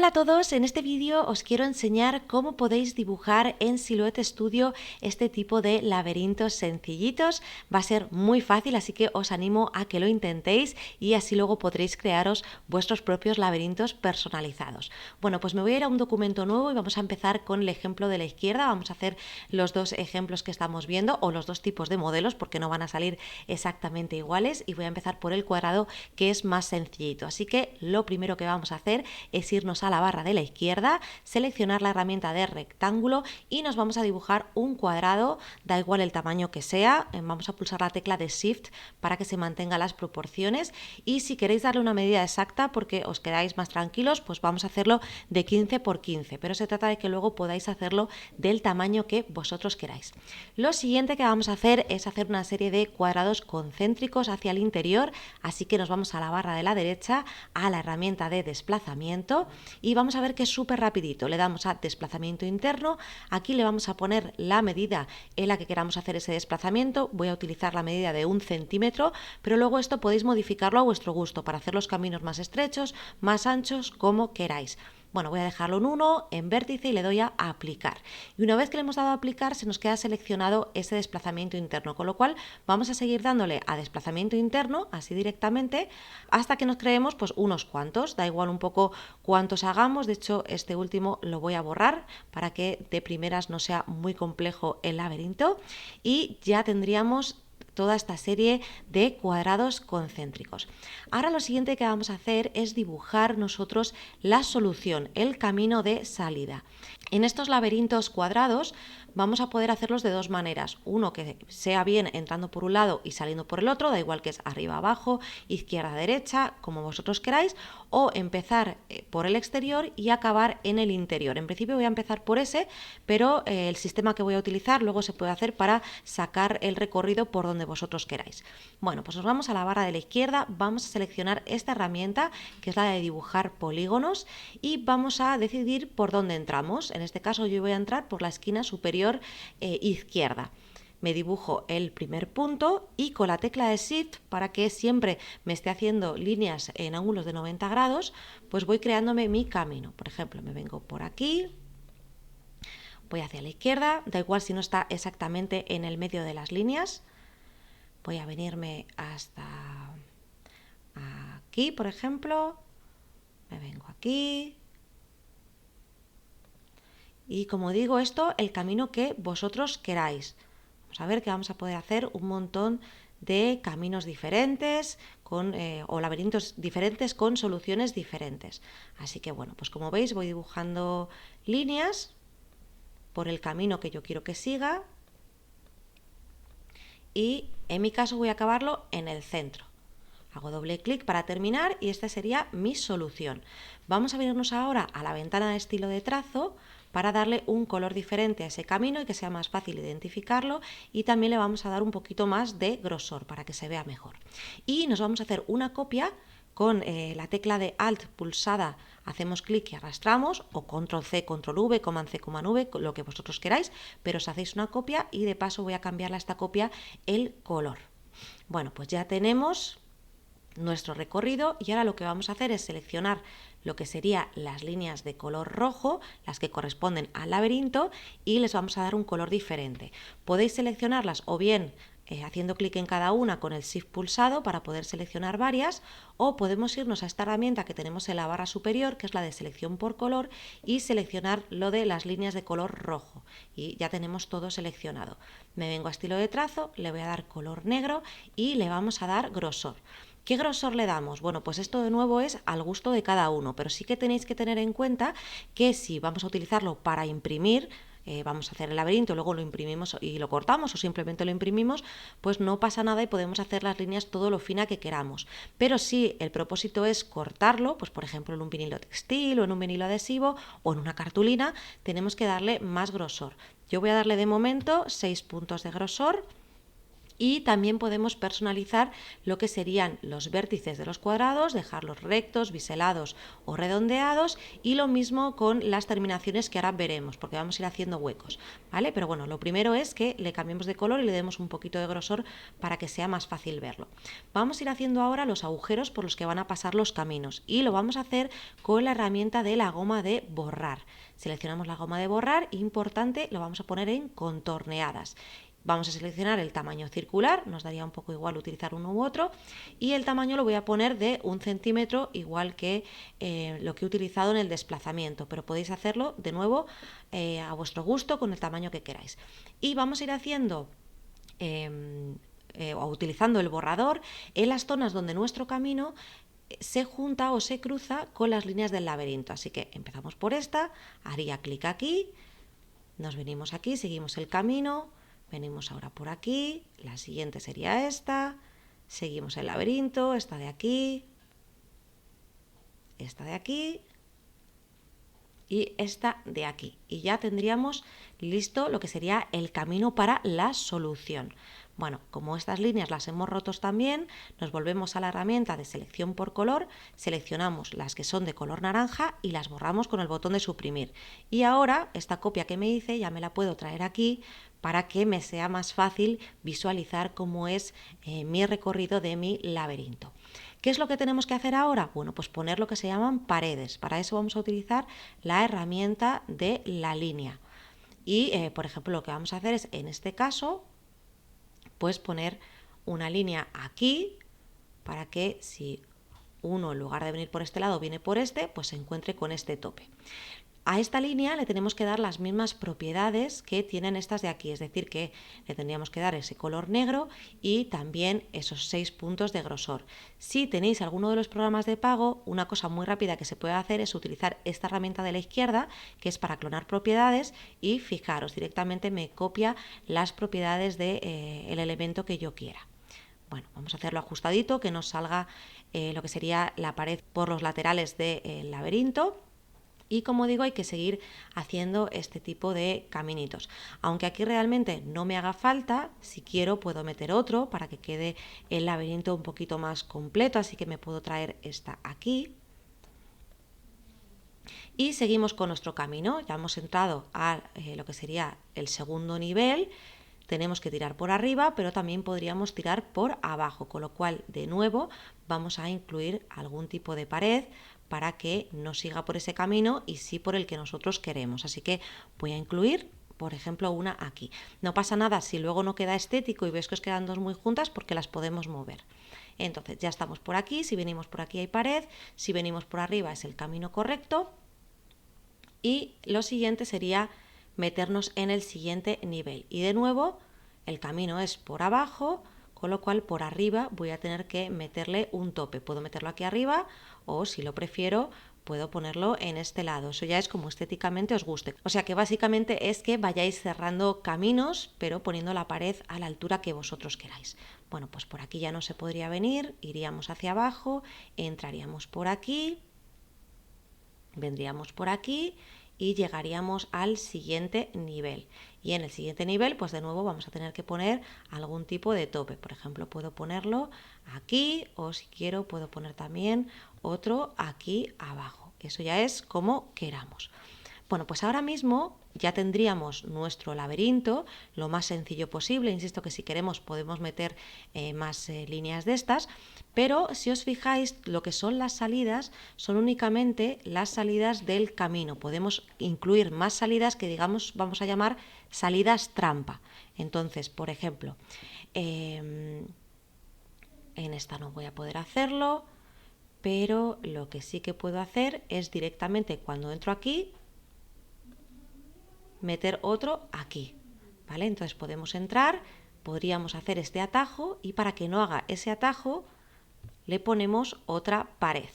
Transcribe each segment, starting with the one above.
Hola a todos, en este vídeo os quiero enseñar cómo podéis dibujar en Silhouette Studio este tipo de laberintos sencillitos. Va a ser muy fácil, así que os animo a que lo intentéis y así luego podréis crearos vuestros propios laberintos personalizados. Bueno, pues me voy a ir a un documento nuevo y vamos a empezar con el ejemplo de la izquierda. Vamos a hacer los dos ejemplos que estamos viendo o los dos tipos de modelos porque no van a salir exactamente iguales y voy a empezar por el cuadrado que es más sencillito. Así que lo primero que vamos a hacer es irnos a la barra de la izquierda, seleccionar la herramienta de rectángulo y nos vamos a dibujar un cuadrado, da igual el tamaño que sea, vamos a pulsar la tecla de Shift para que se mantengan las proporciones y si queréis darle una medida exacta porque os quedáis más tranquilos, pues vamos a hacerlo de 15 por 15, pero se trata de que luego podáis hacerlo del tamaño que vosotros queráis. Lo siguiente que vamos a hacer es hacer una serie de cuadrados concéntricos hacia el interior, así que nos vamos a la barra de la derecha, a la herramienta de desplazamiento y vamos a ver que es súper rapidito. Le damos a desplazamiento interno, aquí le vamos a poner la medida en la que queramos hacer ese desplazamiento. Voy a utilizar la medida de 1 centímetro, pero luego esto podéis modificarlo a vuestro gusto para hacer los caminos más estrechos, más anchos, como queráis. Bueno, voy a dejarlo en 1, en vértice y le doy a aplicar. Y una vez que le hemos dado a aplicar se nos queda seleccionado ese desplazamiento interno, con lo cual vamos a seguir dándole a desplazamiento interno, así directamente, hasta que nos creemos pues unos cuantos, da igual un poco cuántos hagamos. De hecho este último lo voy a borrar para que de primeras no sea muy complejo el laberinto y ya tendríamos toda esta serie de cuadrados concéntricos. Ahora lo siguiente que vamos a hacer es dibujar nosotros la solución, el camino de salida. En estos laberintos cuadrados vamos a poder hacerlos de dos maneras. Uno que sea bien entrando por un lado y saliendo por el otro, da igual que es arriba abajo, izquierda derecha, como vosotros queráis, o empezar por el exterior y acabar en el interior. En principio voy a empezar por ese, pero el sistema que voy a utilizar luego se puede hacer para sacar el recorrido por donde vosotros queráis. Bueno, pues nos vamos a la barra de la izquierda, vamos a seleccionar esta herramienta que es la de dibujar polígonos y vamos a decidir por dónde entramos. En este caso yo voy a entrar por la esquina superior izquierda. Me dibujo el primer punto y con la tecla de Shift, para que siempre me esté haciendo líneas en ángulos de 90 grados, pues voy creándome mi camino. Por ejemplo, me vengo por aquí, voy hacia la izquierda, da igual si no está exactamente en el medio de las líneas, voy a venirme hasta aquí, por ejemplo, me vengo aquí. Y como digo, esto, el camino que vosotros queráis. Vamos a ver que vamos a poder hacer un montón de caminos diferentes o laberintos diferentes con soluciones diferentes. Así que bueno, pues como veis voy dibujando líneas por el camino que yo quiero que siga y en mi caso voy a acabarlo en el centro. Hago doble clic para terminar y esta sería mi solución. Vamos a venirnos ahora a la ventana de estilo de trazo para darle un color diferente a ese camino y que sea más fácil identificarlo, y también le vamos a dar un poquito más de grosor para que se vea mejor. Y nos vamos a hacer una copia con la tecla de Alt pulsada, hacemos clic y arrastramos, o Control C, Control V, Command C, Command V, lo que vosotros queráis, pero os hacéis una copia y de paso voy a cambiarle a esta copia el color. Bueno, pues ya tenemos nuestro recorrido y ahora lo que vamos a hacer es seleccionar lo que serían las líneas de color rojo, las que corresponden al laberinto, y les vamos a dar un color diferente. Podéis seleccionarlas o bien haciendo clic en cada una con el Shift pulsado para poder seleccionar varias, o podemos irnos a esta herramienta que tenemos en la barra superior, que es la de selección por color, y seleccionar lo de las líneas de color rojo y ya tenemos todo seleccionado. Me vengo a estilo de trazo, le voy a dar color negro y le vamos a dar grosor. ¿Qué grosor le damos? Bueno, pues esto de nuevo es al gusto de cada uno, pero sí que tenéis que tener en cuenta que si vamos a utilizarlo para imprimir, vamos a hacer el laberinto, luego lo imprimimos y lo cortamos o simplemente lo imprimimos, pues no pasa nada y podemos hacer las líneas todo lo fina que queramos. Pero si el propósito es cortarlo, pues por ejemplo en un vinilo textil o en un vinilo adhesivo o en una cartulina, tenemos que darle más grosor. Yo voy a darle de momento 6 puntos de grosor. Y también podemos personalizar lo que serían los vértices de los cuadrados, dejarlos rectos, biselados o redondeados, y lo mismo con las terminaciones que ahora veremos, porque vamos a ir haciendo huecos, ¿vale? Pero bueno, lo primero es que le cambiemos de color y le demos un poquito de grosor para que sea más fácil verlo. Vamos a ir haciendo ahora los agujeros por los que van a pasar los caminos, y lo vamos a hacer con la herramienta de la goma de borrar. Seleccionamos la goma de borrar, importante, lo vamos a poner en contorneadas. Vamos a seleccionar el tamaño circular, nos daría un poco igual utilizar uno u otro, y el tamaño lo voy a poner de 1 centímetro, igual que lo que he utilizado en el desplazamiento, pero podéis hacerlo de nuevo a vuestro gusto con el tamaño que queráis. Y vamos a ir haciendo o utilizando el borrador en las zonas donde nuestro camino se junta o se cruza con las líneas del laberinto. Así que empezamos por esta, haría clic aquí, nos venimos aquí, seguimos el camino. Venimos ahora por aquí, la siguiente sería esta, seguimos el laberinto, esta de aquí, esta de aquí y esta de aquí. Y ya tendríamos listo lo que sería el camino para la solución. Bueno, como estas líneas las hemos roto también, nos volvemos a la herramienta de selección por color, seleccionamos las que son de color naranja y las borramos con el botón de suprimir. Y ahora esta copia que me hice ya me la puedo traer aquí para que me sea más fácil visualizar cómo es mi recorrido de mi laberinto. ¿Qué es lo que tenemos que hacer ahora? Bueno, pues poner lo que se llaman paredes. Para eso vamos a utilizar la herramienta de la línea. Y, por ejemplo, lo que vamos a hacer es, en este caso, pues poner una línea aquí para que si uno en lugar de venir por este lado viene por este, pues se encuentre con este tope. A esta línea le tenemos que dar las mismas propiedades que tienen estas de aquí, es decir, que le tendríamos que dar ese color negro y también esos 6 puntos de grosor. Si tenéis alguno de los programas de pago, una cosa muy rápida que se puede hacer es utilizar esta herramienta de la izquierda, que es para clonar propiedades, y fijaros, directamente me copia las propiedades del elemento que yo quiera. Bueno, vamos a hacerlo ajustadito, que nos salga lo que sería la pared por los laterales del laberinto. Y como digo, hay que seguir haciendo este tipo de caminitos. Aunque aquí realmente no me haga falta, si quiero puedo meter otro para que quede el laberinto un poquito más completo, así que me puedo traer esta aquí. Y seguimos con nuestro camino. Ya hemos entrado a lo que sería el segundo nivel. Tenemos que tirar por arriba, pero también podríamos tirar por abajo, con lo cual de nuevo vamos a incluir algún tipo de pared para que no siga por ese camino y sí por el que nosotros queremos. Así que voy a incluir, por ejemplo, una aquí. No pasa nada si luego no queda estético y ves que os quedan dos muy juntas, porque las podemos mover. Entonces ya estamos por aquí, si venimos por aquí hay pared, si venimos por arriba es el camino correcto, y lo siguiente sería meternos en el siguiente nivel. Y de nuevo el camino es por abajo, con lo cual por arriba voy a tener que meterle un tope. Puedo meterlo aquí arriba o, si lo prefiero, puedo ponerlo en este lado. Eso ya es como estéticamente os guste. O sea que básicamente es que vayáis cerrando caminos, pero poniendo la pared a la altura que vosotros queráis. Bueno, pues por aquí ya no se podría venir, iríamos hacia abajo, entraríamos por aquí, vendríamos por aquí y llegaríamos al siguiente nivel. Y en el siguiente nivel, pues de nuevo vamos a tener que poner algún tipo de tope. Por ejemplo, puedo ponerlo aquí, o si quiero puedo poner también otro aquí abajo. Eso ya es como queramos. Bueno, pues ahora mismo ya tendríamos nuestro laberinto lo más sencillo posible. Insisto que si queremos podemos meter más líneas de estas, pero si os fijáis, lo que son las salidas son únicamente las salidas del camino. Podemos incluir más salidas que, digamos, vamos a llamar salidas trampa. Entonces, por ejemplo, en esta no voy a poder hacerlo, pero lo que sí que puedo hacer es directamente cuando entro aquí, meter otro aquí, ¿vale? Entonces podemos entrar, podríamos hacer este atajo, y para que no haga ese atajo le ponemos otra pared.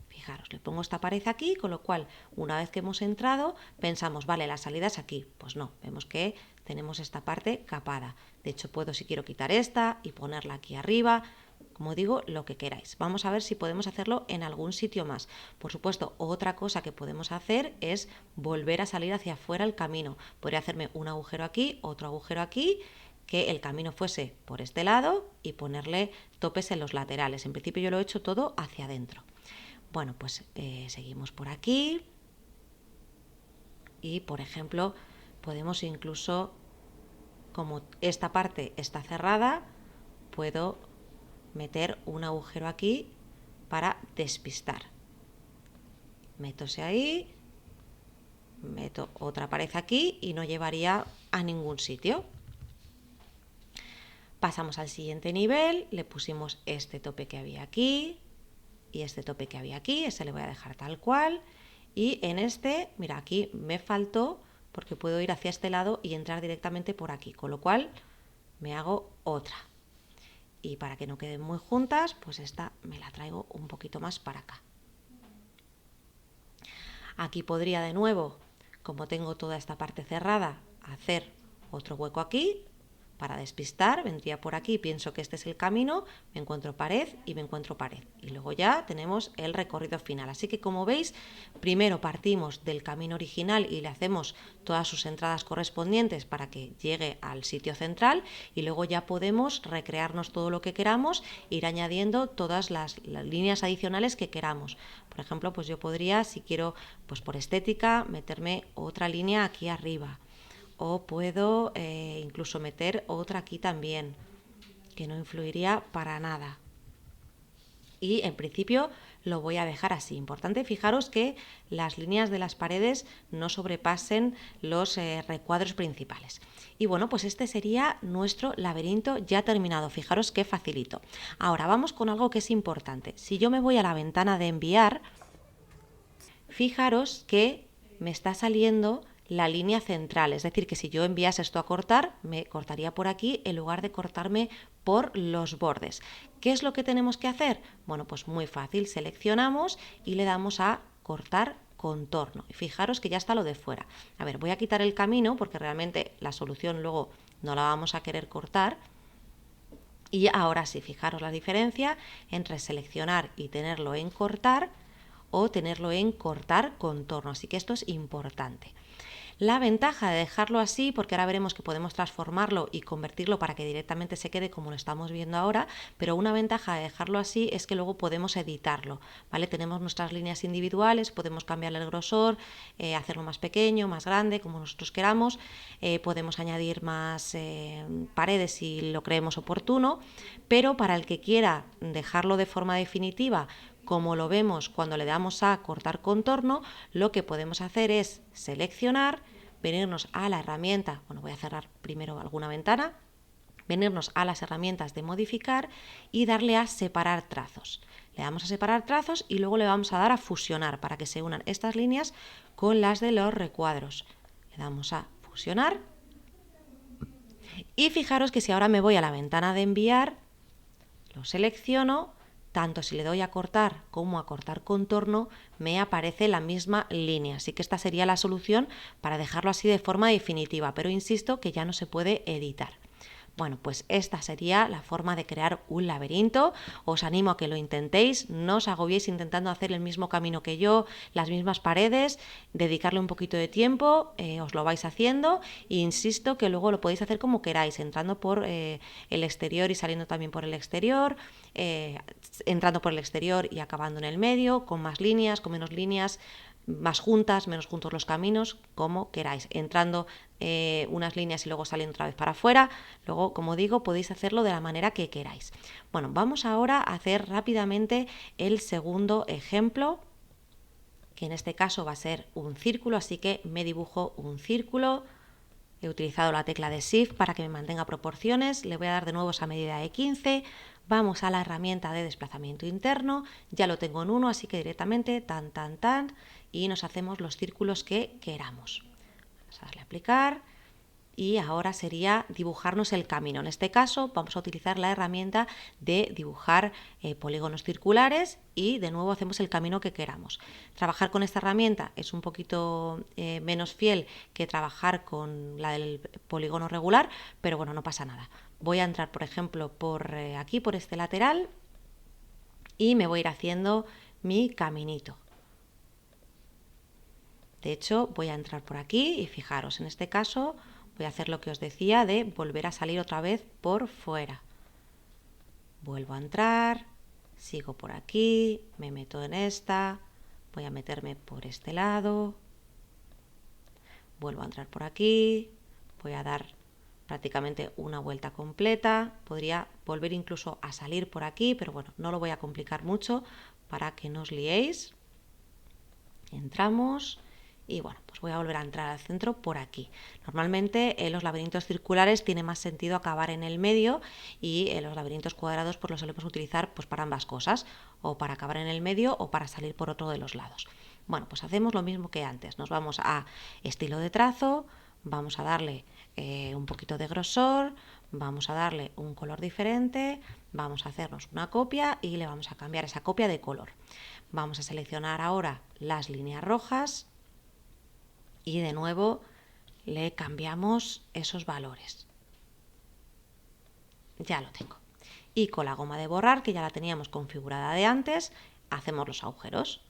Fijaros, le pongo esta pared aquí, con lo cual una vez que hemos entrado pensamos, vale, la salida es aquí. Pues no, vemos que tenemos esta parte capada. De hecho, puedo, si quiero, quitar esta y ponerla aquí arriba. Como digo, lo que queráis. Vamos a ver si podemos hacerlo en algún sitio más. Por supuesto, otra cosa que podemos hacer es volver a salir hacia afuera el camino. Podría hacerme un agujero aquí, otro agujero aquí, que el camino fuese por este lado y ponerle topes en los laterales. En principio yo lo he hecho todo hacia adentro. Bueno, pues seguimos por aquí y, por ejemplo, podemos incluso, como esta parte está cerrada, puedo meter un agujero aquí para despistar. Métose ahí, meto otra pared aquí y no llevaría a ningún sitio. Pasamos al siguiente nivel, le pusimos este tope que había aquí y este tope que había aquí, ese le voy a dejar tal cual. Y en este, mira, aquí me faltó porque puedo ir hacia este lado y entrar directamente por aquí, con lo cual me hago otra. Y para que no queden muy juntas, pues esta me la traigo un poquito más para acá. Aquí podría de nuevo, como tengo toda esta parte cerrada, hacer otro hueco aquí para despistar. Vendría por aquí, pienso que este es el camino, me encuentro pared y me encuentro pared. Y luego ya tenemos el recorrido final. Así que, como veis, primero partimos del camino original y le hacemos todas sus entradas correspondientes para que llegue al sitio central, y luego ya podemos recrearnos todo lo que queramos, ir añadiendo todas las líneas adicionales que queramos. Por ejemplo, pues yo podría, si quiero, pues por estética, meterme otra línea aquí arriba. O puedo incluso meter otra aquí también, que no influiría para nada. Y en principio lo voy a dejar así. Importante, fijaros que las líneas de las paredes no sobrepasen los recuadros principales. Y bueno, pues este sería nuestro laberinto ya terminado. Fijaros qué facilito. Ahora vamos con algo que es importante. Si yo me voy a la ventana de enviar, fijaros que me está saliendo la línea central, es decir, que si yo enviase esto a cortar, me cortaría por aquí en lugar de cortarme por los bordes. ¿Qué es lo que tenemos que hacer? Bueno, pues muy fácil, seleccionamos y le damos a cortar contorno. Y fijaros que ya está lo de fuera. A ver, voy a quitar el camino porque realmente la solución luego no la vamos a querer cortar. Y ahora sí, fijaros la diferencia entre seleccionar y tenerlo en cortar o tenerlo en cortar contorno. Así que esto es importante. La ventaja de dejarlo así, porque ahora veremos que podemos transformarlo y convertirlo para que directamente se quede como lo estamos viendo ahora, pero una ventaja de dejarlo así es que luego podemos editarlo, ¿vale? Tenemos nuestras líneas individuales, podemos cambiarle el grosor, hacerlo más pequeño, más grande, como nosotros queramos, podemos añadir más paredes si lo creemos oportuno, pero para el que quiera dejarlo de forma definitiva, como lo vemos cuando le damos a cortar contorno, lo que podemos hacer es seleccionar, venirnos a la herramienta, bueno, voy a cerrar primero alguna ventana, venirnos a las herramientas de modificar y darle a separar trazos. Le damos a separar trazos y luego le vamos a dar a fusionar para que se unan estas líneas con las de los recuadros. Le damos a fusionar y fijaros que si ahora me voy a la ventana de enviar, lo selecciono, tanto si le doy a cortar como a cortar contorno, me aparece la misma línea. Así que esta sería la solución para dejarlo así de forma definitiva, pero insisto que ya no se puede editar. Bueno, pues esta sería la forma de crear un laberinto. Os animo a que lo intentéis, no os agobiéis intentando hacer el mismo camino que yo, las mismas paredes, dedicarle un poquito de tiempo, os lo vais haciendo e insisto que luego lo podéis hacer como queráis, entrando por el exterior y saliendo también por el exterior, entrando por el exterior y acabando en el medio, con más líneas, con menos líneas, más juntas, menos juntos los caminos, como queráis, entrando unas líneas y luego saliendo otra vez para afuera. Luego, como digo, podéis hacerlo de la manera que queráis. Bueno, vamos ahora a hacer rápidamente el segundo ejemplo, que en este caso va a ser un círculo, así que me dibujo un círculo. He utilizado la tecla de Shift para que me mantenga proporciones, le voy a dar de nuevo esa medida de 15, vamos a la herramienta de desplazamiento interno, ya lo tengo en 1, así que directamente tan, y nos hacemos los círculos que queramos. Vamos a darle a aplicar y ahora sería dibujarnos el camino. En este caso vamos a utilizar la herramienta de dibujar polígonos circulares y de nuevo hacemos el camino que queramos. Trabajar con esta herramienta es un poquito menos fiel que trabajar con la del polígono regular, pero bueno, no pasa nada. Voy a entrar, por ejemplo, por aquí, por este lateral, y me voy a ir haciendo mi caminito. De hecho, voy a entrar por aquí y fijaros, en este caso voy a hacer lo que os decía de volver a salir otra vez por fuera. Vuelvo a entrar, sigo por aquí, me meto en esta, voy a meterme por este lado, vuelvo a entrar por aquí, voy a dar prácticamente una vuelta completa, podría volver incluso a salir por aquí, pero bueno, no lo voy a complicar mucho para que no os liéis. Entramos y bueno, pues voy a volver a entrar al centro por aquí. Normalmente en los laberintos circulares tiene más sentido acabar en el medio y en los laberintos cuadrados pues los solemos utilizar pues para ambas cosas, o para acabar en el medio o para salir por otro de los lados. Bueno, pues hacemos lo mismo que antes, nos vamos a estilo de trazo, vamos a darle un poquito de grosor, vamos a darle un color diferente, vamos a hacernos una copia y le vamos a cambiar esa copia de color. Vamos a seleccionar ahora las líneas rojas y de nuevo le cambiamos esos valores. Ya lo tengo. Y con la goma de borrar, que ya la teníamos configurada de antes, hacemos los agujeros.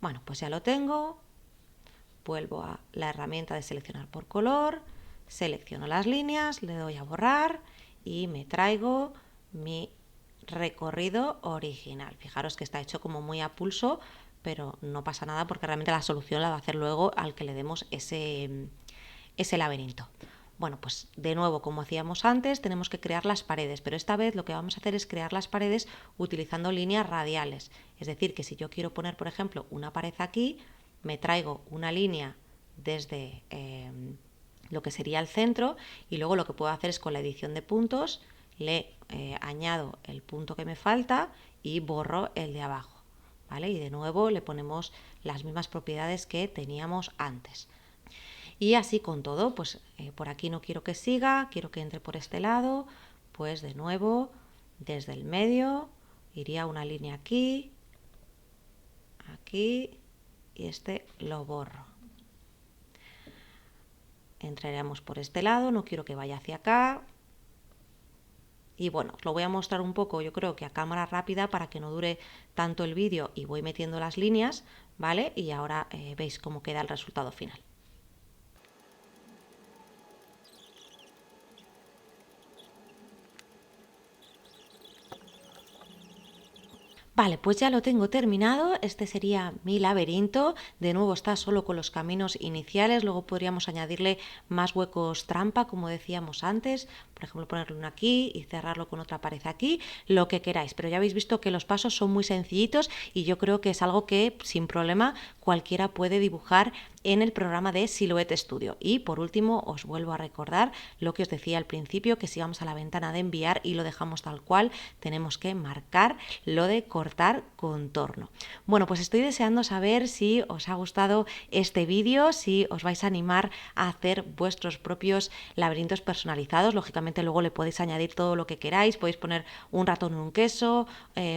Bueno, pues ya lo tengo. Vuelvo a la herramienta de seleccionar por color, selecciono las líneas, le doy a borrar y me traigo mi recorrido original. Fijaros que está hecho como muy a pulso, pero no pasa nada porque realmente la solución la va a hacer luego al que le demos ese laberinto. Bueno, pues de nuevo, como hacíamos antes, tenemos que crear las paredes, pero esta vez lo que vamos a hacer es crear las paredes utilizando líneas radiales. Es decir, que si yo quiero poner, por ejemplo, una pared aquí, me traigo una línea desde lo que sería el centro y luego lo que puedo hacer es con la edición de puntos le añado el punto que me falta y borro el de abajo, ¿vale? Y de nuevo le ponemos las mismas propiedades que teníamos antes. Y así con todo, pues por aquí no quiero que siga, quiero que entre por este lado, pues de nuevo desde el medio iría una línea aquí, aquí y este lo borro. Entraremos por este lado, no quiero que vaya hacia acá. Y bueno, os lo voy a mostrar un poco, yo creo que a cámara rápida para que no dure tanto el vídeo y voy metiendo las líneas, ¿vale? Y ahora veis cómo queda el resultado final. Vale, pues ya lo tengo terminado, este sería mi laberinto, de nuevo está solo con los caminos iniciales, luego podríamos añadirle más huecos trampa, como decíamos antes, por ejemplo ponerle uno aquí y cerrarlo con otra pared aquí, lo que queráis, pero ya habéis visto que los pasos son muy sencillitos y yo creo que es algo que sin problema cualquiera puede dibujar en el programa de Silhouette Studio. Y por último os vuelvo a recordar lo que os decía al principio, que si vamos a la ventana de enviar y lo dejamos tal cual, tenemos que marcar lo de cortar contorno. Bueno, pues estoy deseando saber si os ha gustado este vídeo, si os vais a animar a hacer vuestros propios laberintos personalizados. Lógicamente luego le podéis añadir todo lo que queráis, podéis poner un ratón en un queso,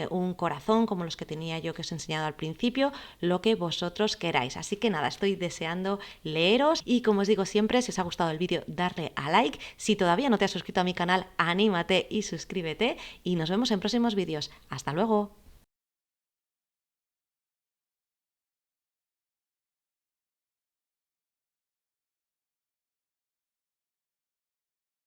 un corazón como los que tenía yo que os he enseñado al principio, lo que vosotros queráis. Así que nada, estoy deseando leeros y como os digo siempre, si os ha gustado el vídeo darle a like, si todavía no te has suscrito a mi canal, anímate y suscríbete y nos vemos en próximos vídeos. ¡Hasta luego!